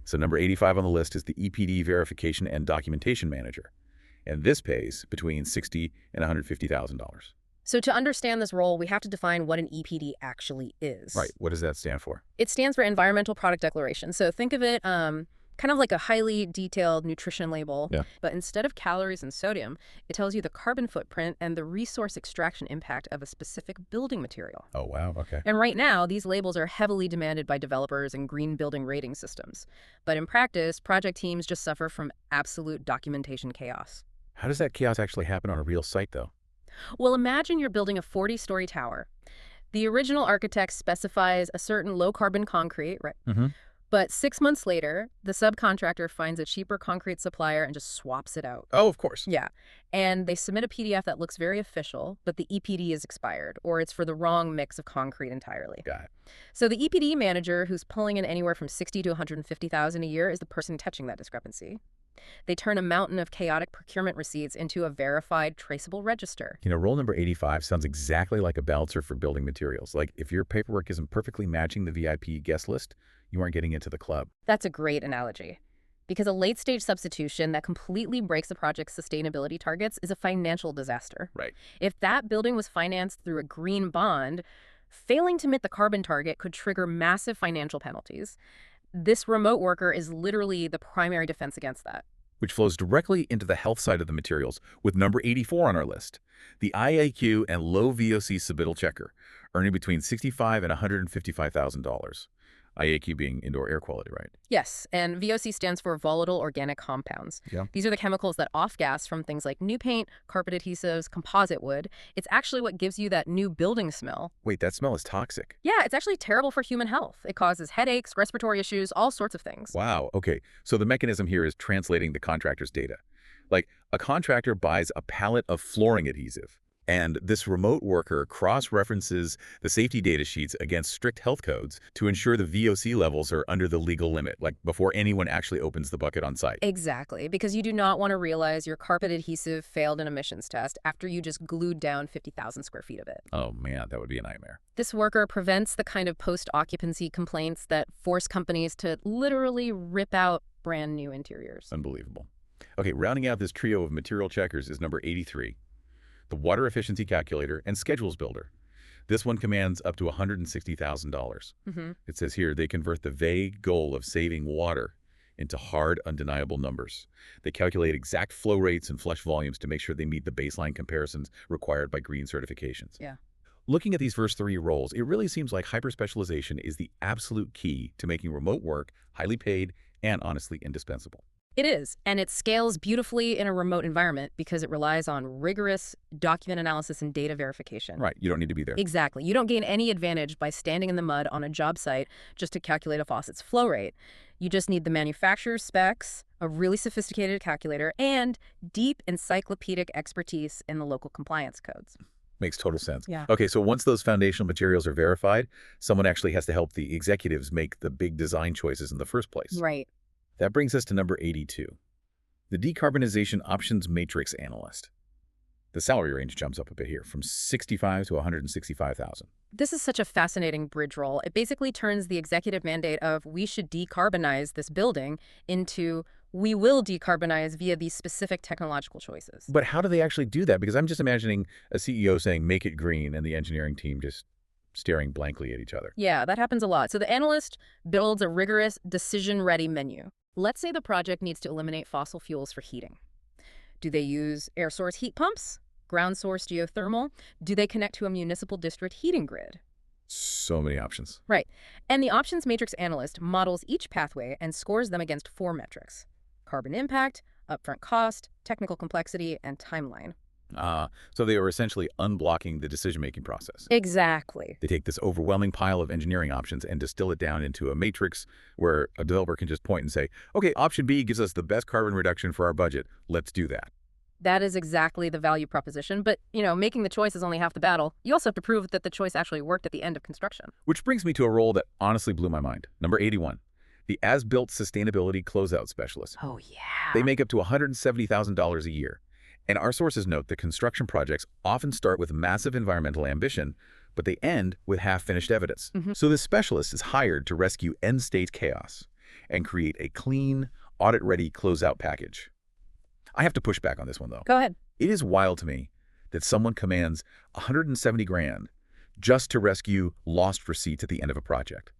So number 85 on the list is the EPD Verification and Documentation Manager. And this pays between $60,000 and $150,000. So to understand this role, we have to define what an EPD actually is. Right. What does that stand for? It stands for Environmental Product Declaration. So think of it kind of like a highly detailed nutrition label. Yeah. But instead of calories and sodium, it tells you the carbon footprint and the resource extraction impact of a specific building material. Oh, wow. Okay. And right now, these labels are heavily demanded by developers and green building rating systems. But in practice, project teams just suffer from absolute documentation chaos. How does that chaos actually happen on a real site, though? Well, imagine you're building a 40-story tower. The original architect specifies a certain low-carbon concrete, right? Mm-hmm. But 6 months later, the subcontractor finds a cheaper concrete supplier and just swaps it out. Oh, of course. Yeah. And they submit a PDF that looks very official, but the EPD is expired, or it's for the wrong mix of concrete entirely. Got it. So the EPD manager, who's pulling in anywhere from $60,000 to $150,000 a year, is the person touching that discrepancy. They turn a mountain of chaotic procurement receipts into a verified, traceable register. You know, rule number 85 sounds exactly like a balancer for building materials. Like, if your paperwork isn't perfectly matching the VIP guest list, you aren't getting into the club. That's a great analogy. Because a late-stage substitution that completely breaks a project's sustainability targets is a financial disaster. Right. If that building was financed through a green bond, failing to meet the carbon target could trigger massive financial penalties. This remote worker is literally the primary defense against that. Which flows directly into the health side of the materials with number 84 on our list, the IAQ and Low-VOC Submittal checker, earning between $65,000 and $155,000. IAQ being indoor air quality, right? Yes, and VOC stands for volatile organic compounds. Yeah. These are the chemicals that off-gas from things like new paint, carpet adhesives, composite wood. It's actually what gives you that new building smell. Wait, that smell is toxic. Yeah, it's actually terrible for human health. It causes headaches, respiratory issues, all sorts of things. Wow. Okay. So the mechanism here is translating the contractor's data. Like, a contractor buys a pallet of flooring adhesive, and this remote worker cross-references the safety data sheets against strict health codes to ensure the VOC levels are under the legal limit, like before anyone actually opens the bucket on site. Exactly, because you do not want to realize your carpet adhesive failed an emissions test after you just glued down 50,000 square feet of it. Oh man, that would be a nightmare. This worker prevents the kind of post-occupancy complaints that force companies to literally rip out brand new interiors. Unbelievable. Okay, rounding out this trio of material checkers is number 83. The Water Efficiency Calculator and Schedules Builder. This one commands up to $160,000. It says here they convert the vague goal of saving water into hard, undeniable numbers. They calculate exact flow rates and flush volumes to make sure they meet the baseline comparisons required by green certifications. Yeah. Looking at these first three roles, it really seems like hyper-specialization is the absolute key to making remote work highly paid and honestly indispensable. It is, and it scales beautifully in a remote environment because it relies on rigorous document analysis and data verification. Right, you don't need to be there. Exactly. You don't gain any advantage by standing in the mud on a job site just to calculate a faucet's flow rate. You just need the manufacturer's specs, a really sophisticated calculator, and deep encyclopedic expertise in the local compliance codes. Makes total sense. Yeah. Okay, so once those foundational materials are verified, someone actually has to help the executives make the big design choices in the first place. Right. That brings us to number 82, the Decarbonization Options Matrix Analyst. The salary range jumps up a bit here, from $65,000 to $165,000. This is such a fascinating bridge role. It basically turns the executive mandate of we should decarbonize this building into we will decarbonize via these specific technological choices. But how do they actually do that? Because I'm just imagining a CEO saying, make it green, and the engineering team just staring blankly at each other. Yeah, that happens a lot. So the analyst builds a rigorous decision-ready menu. Let's say the project needs to eliminate fossil fuels for heating. Do they use air source heat pumps? Ground source geothermal? Do they connect to a municipal district heating grid? So many options. Right. And the options matrix analyst models each pathway and scores them against 4 metrics: carbon impact, upfront cost, technical complexity, and timeline. So they are essentially unblocking the decision-making process. Exactly. They take this overwhelming pile of engineering options and distill it down into a matrix where a developer can just point and say, okay, option B gives us the best carbon reduction for our budget. Let's do that. That is exactly the value proposition. But, making the choice is only half the battle. You also have to prove that the choice actually worked at the end of construction. Which brings me to a role that honestly blew my mind. Number 81, the As-Built Sustainability Closeout Specialist. Oh, yeah. They make up to $170,000 a year. And our sources note that construction projects often start with massive environmental ambition, but they end with half-finished evidence. So this specialist is hired to rescue end-state chaos. and create a clean, audit-ready closeout package. I have to push back on this one, though. Go ahead. It is wild to me that someone commands 170 grand just to rescue lost receipts at the end of a project.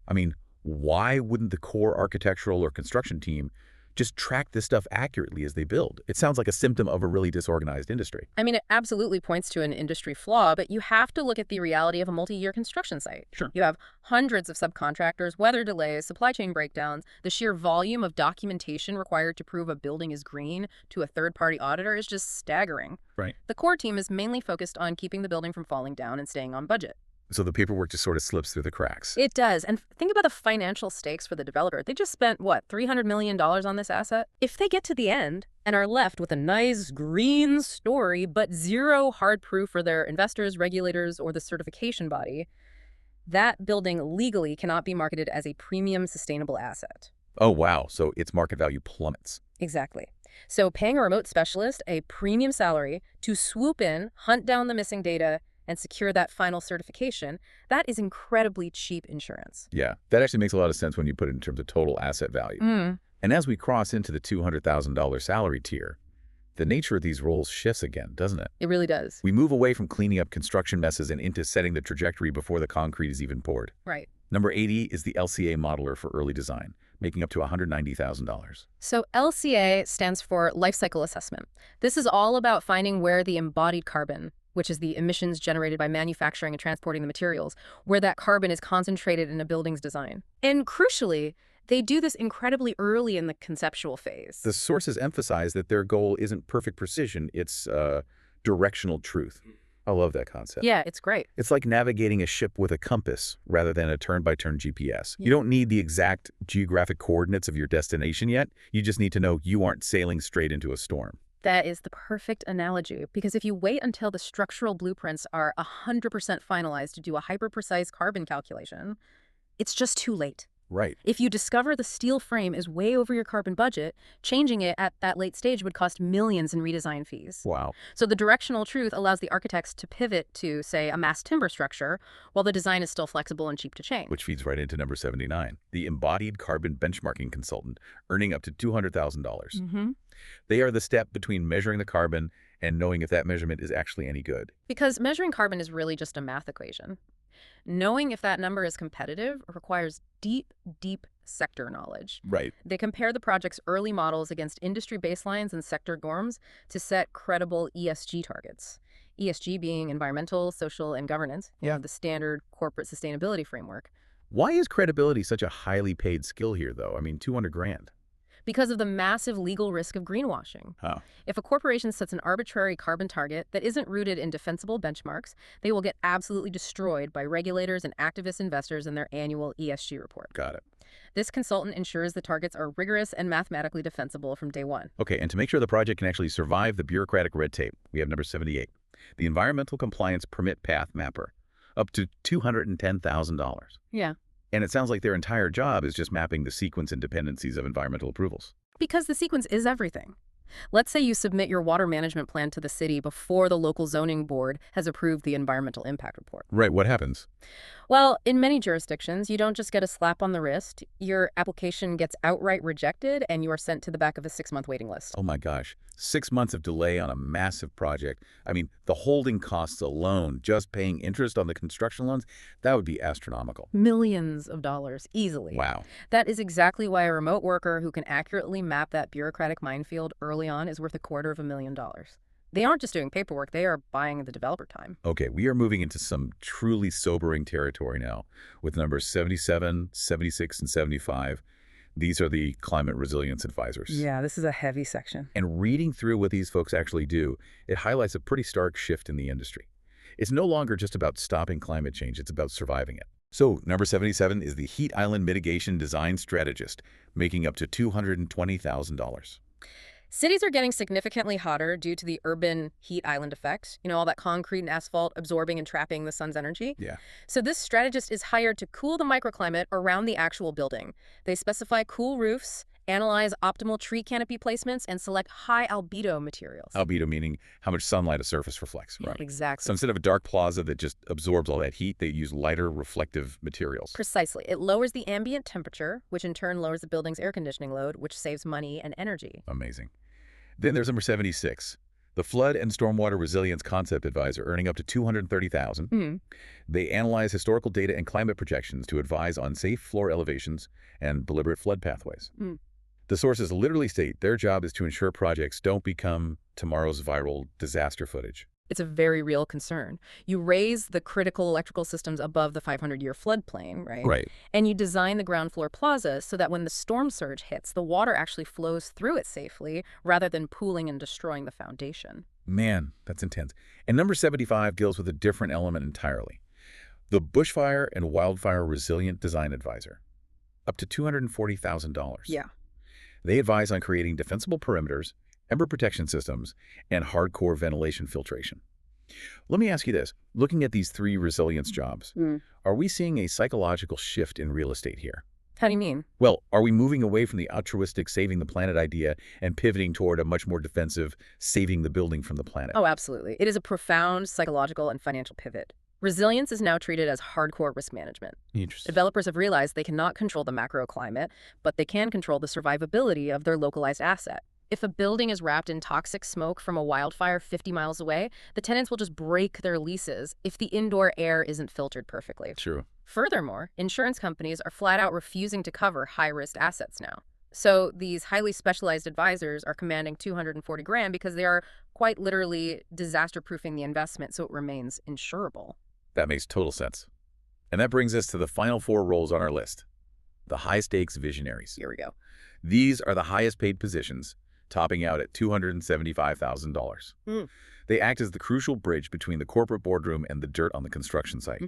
I mean, why wouldn't the core architectural or construction team just track this stuff accurately as they build? It sounds like a symptom of a really disorganized industry. I mean, it absolutely points to an industry flaw, but you have to look at the reality of a multi-year construction site. Sure. You have hundreds of subcontractors, weather delays, supply chain breakdowns. The sheer volume of documentation required to prove a building is green to a third-party auditor is just staggering. Right. The core team is mainly focused on keeping the building from falling down and staying on budget. So the paperwork just sort of slips through the cracks. It does. And think about the financial stakes for the developer. They just spent, what, $300 million on this asset? If they get to the end and are left with a nice green story, but zero hard proof for their investors, regulators, or the certification body, that building legally cannot be marketed as a premium sustainable asset. Oh, wow. So its market value plummets. Exactly. So paying a remote specialist a premium salary to swoop in, hunt down the missing data, and secure that final certification, that is incredibly cheap insurance. Yeah, that actually makes a lot of sense when you put it in terms of total asset value. And as we cross into the $200,000 salary tier, the nature of these roles shifts again, doesn't it? It really does. We move away from cleaning up construction messes and into setting the trajectory before the concrete is even poured. Right. Number 80 is the LCA modeler for early design, making up to $190,000. So LCA stands for Life Cycle Assessment. This is all about finding where the embodied carbon, which is the emissions generated by manufacturing and transporting the materials, where that carbon is concentrated in a building's design. And crucially, they do this incredibly early in the conceptual phase. The sources emphasize that their goal isn't perfect precision, it's directional truth. I love that concept. Yeah, it's great. It's like navigating a ship with a compass rather than a turn-by-turn GPS. You don't need the exact geographic coordinates of your destination yet. You just need to know you aren't sailing straight into a storm. That is the perfect analogy, because if you wait until the structural blueprints are 100% finalized to do a hyper-precise carbon calculation, it's just too late. Right. If you discover the steel frame is way over your carbon budget, changing it at that late stage would cost millions in redesign fees. Wow. So the directional truth allows the architects to pivot to, say, a mass timber structure, while the design is still flexible and cheap to change. Which feeds right into number 79, the embodied carbon benchmarking consultant, earning up to $200,000. They are the step between measuring the carbon and knowing if that measurement is actually any good. Because measuring carbon is really just a math equation. Knowing if that number is competitive requires deep, deep sector knowledge. Right. They compare the project's early models against industry baselines and sector norms to set credible ESG targets. ESG being environmental, social, and governance, the standard corporate sustainability framework. Why is credibility such a highly paid skill here, though? I mean, 200 grand. Because of the massive legal risk of greenwashing. If a corporation sets an arbitrary carbon target that isn't rooted in defensible benchmarks, they will get absolutely destroyed by regulators and activist investors in their annual ESG report. Got it. This consultant ensures the targets are rigorous and mathematically defensible from day one. Okay, and to make sure the project can actually survive the bureaucratic red tape, we have number 78, the Environmental Compliance Permit Path Mapper, up to $210,000. Yeah. And it sounds like their entire job is just mapping the sequence and dependencies of environmental approvals. Because the sequence is everything. Let's say you submit your water management plan to the city before the local zoning board has approved the environmental impact report. Right, what happens? Well, in many jurisdictions, you don't just get a slap on the wrist. Your application gets outright rejected and you are sent to the back of a 6-month waiting list. Oh my gosh, 6 months of delay on a massive project. I mean, the holding costs alone, just paying interest on the construction loans, that would be astronomical. Millions of dollars, easily. Wow. That is exactly why a remote worker who can accurately map that bureaucratic minefield early on is worth $250,000. They aren't just doing paperwork, they are buying the developer time. Okay, we are moving into some truly sobering territory now with numbers 77, 76, and 75. These are the climate resilience advisors. Yeah, this is a heavy section. And reading through what these folks actually do, it highlights a pretty stark shift in the industry. It's no longer just about stopping climate change, it's about surviving it. So, number 77 is the Heat Island Mitigation Design Strategist, making up to $220,000. Cities are getting significantly hotter due to the urban heat island effect. You know, all that concrete and asphalt absorbing and trapping the sun's energy. Yeah. So this strategist is hired to cool the microclimate around the actual building. They specify cool roofs Analyze optimal tree canopy placements and select high albedo materials. Albedo meaning how much sunlight a surface reflects, Yeah, right? exactly. So instead of a dark plaza that just absorbs all that heat, they use lighter reflective materials. Precisely. It lowers the ambient temperature, which in turn lowers the building's air conditioning load, which saves money and energy. Amazing. Then there's number 76, the Flood and Stormwater Resilience Concept Advisor, earning up to $230,000. They analyze historical data and climate projections to advise on safe floor elevations and deliberate flood pathways. The sources literally state their job is to ensure projects don't become tomorrow's viral disaster footage. It's a very real concern. You raise the critical electrical systems above the 500-year floodplain, right? Right. And you design the ground floor plazas so that when the storm surge hits, the water actually flows through it safely rather than pooling and destroying the foundation. Man, that's intense. And number 75 deals with a different element entirely. The Bushfire and Wildfire Resilient Design Advisor, up to $240,000. Yeah. They advise on creating defensible perimeters, ember protection systems, and hardcore ventilation filtration. Let me ask you this. Looking at these three resilience jobs, are we seeing a psychological shift in real estate here? How do you mean? Well, are we moving away from the altruistic saving the planet idea and pivoting toward a much more defensive saving the building from the planet? Oh, absolutely. It is a profound psychological and financial pivot. Resilience is now treated as hardcore risk management. Interesting. Developers have realized they cannot control the macro climate, but they can control the survivability of their localized asset. If a building is wrapped in toxic smoke from a wildfire 50 miles away, the tenants will just break their leases if the indoor air isn't filtered perfectly. True. Furthermore, insurance companies are flat out refusing to cover high-risk assets now. So these highly specialized advisors are commanding $240,000 because they are quite literally disaster-proofing the investment so it remains insurable. That makes total sense. And that brings us to the final four roles on our list, the high-stakes visionaries. Here we go. These are the highest-paid positions, topping out at $275,000. They act as the crucial bridge between the corporate boardroom and the dirt on the construction site.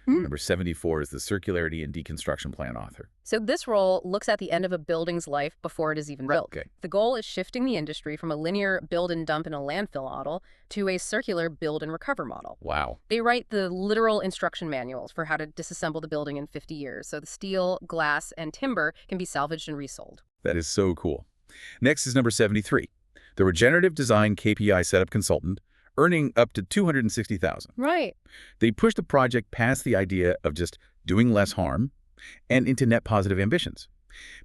Number 74 is the Circularity and Deconstruction Plan author. So this role looks at the end of a building's life before it is even built. Okay. The goal is shifting the industry from a linear build and dump in a landfill model to a circular build and recover model. Wow. They write the literal instruction manuals for how to disassemble the building in 50 years, so the steel, glass, and timber can be salvaged and resold. That is so cool. Next is number 73, the Regenerative Design KPI Setup Consultant, earning up to $260,000. Right. They push the project past the idea of just doing less harm and into net positive ambitions,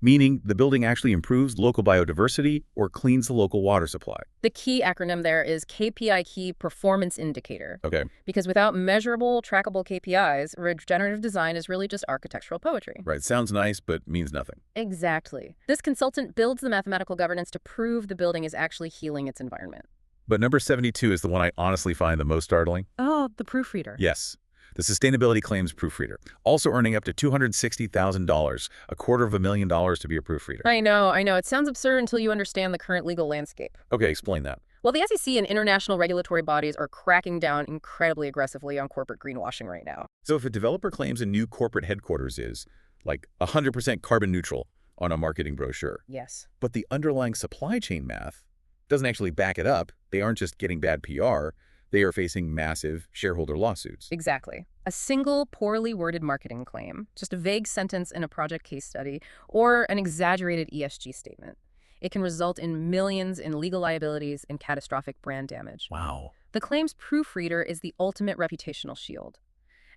meaning the building actually improves local biodiversity or cleans the local water supply. The key acronym there is KPI Key Performance Indicator. Okay. Because without measurable, trackable KPIs, regenerative design is really just architectural poetry. Right. Sounds nice, but means nothing. Exactly. This consultant builds the mathematical governance to prove the building is actually healing its environment. But number 72 is the one I honestly find the most startling. Oh, the proofreader. Yes. The Sustainability Claims Proofreader, also earning up to $260,000, $250,000 to be a proofreader. I know. It sounds absurd until you understand the current legal landscape. Okay, explain that. Well, the SEC and international regulatory bodies are cracking down incredibly aggressively on corporate greenwashing right now. So if a developer claims a new corporate headquarters is, like, 100% carbon neutral on a marketing brochure, Yes. but the underlying supply chain math doesn't actually back it up, they aren't just getting bad PR, they are facing massive shareholder lawsuits. Exactly. A single poorly worded marketing claim, just a vague sentence in a project case study, or an exaggerated ESG statement. It can result in millions in legal liabilities and catastrophic brand damage. Wow. The claims proofreader is the ultimate reputational shield.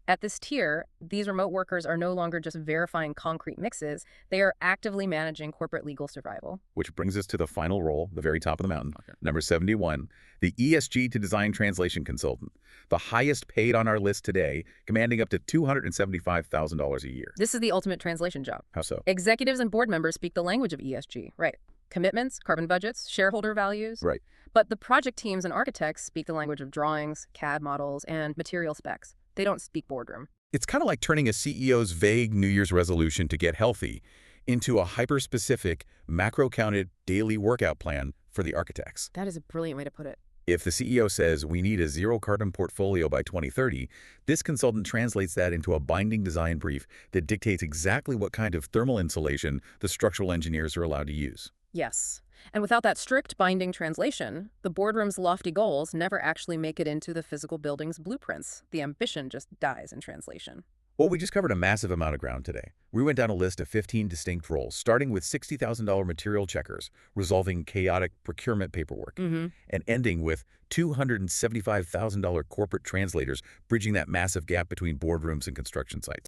At this tier, these remote workers are no longer just verifying concrete mixes, they are actively managing corporate legal survival. Which brings us to the final role, the very top of the mountain. Okay. Number 71, the ESG-to-design translation consultant, the highest paid on our list today, commanding up to $275,000 a year. This is the ultimate translation job. How so? Executives and board members speak the language of ESG, right? Commitments, carbon budgets, shareholder values. Right. But the project teams and architects speak the language of drawings, CAD models, and material specs. They don't speak boardroom. It's kind of like turning a CEO's vague New Year's resolution to get healthy into a hyper-specific, macro-counted daily workout plan for the architects. That is a brilliant way to put it. If the CEO says we need a zero-carbon portfolio by 2030, this consultant translates that into a binding design brief that dictates exactly what kind of thermal insulation the structural engineers are allowed to use. Yes. And without that strict binding translation, the boardroom's lofty goals never actually make it into the physical building's blueprints. The ambition just dies in translation. Well, we just covered a massive amount of ground today. We went down a list of 15 distinct roles, starting with $60,000 material checkers, resolving chaotic procurement paperwork, and ending with $275,000 corporate translators, bridging that massive gap between boardrooms and construction sites.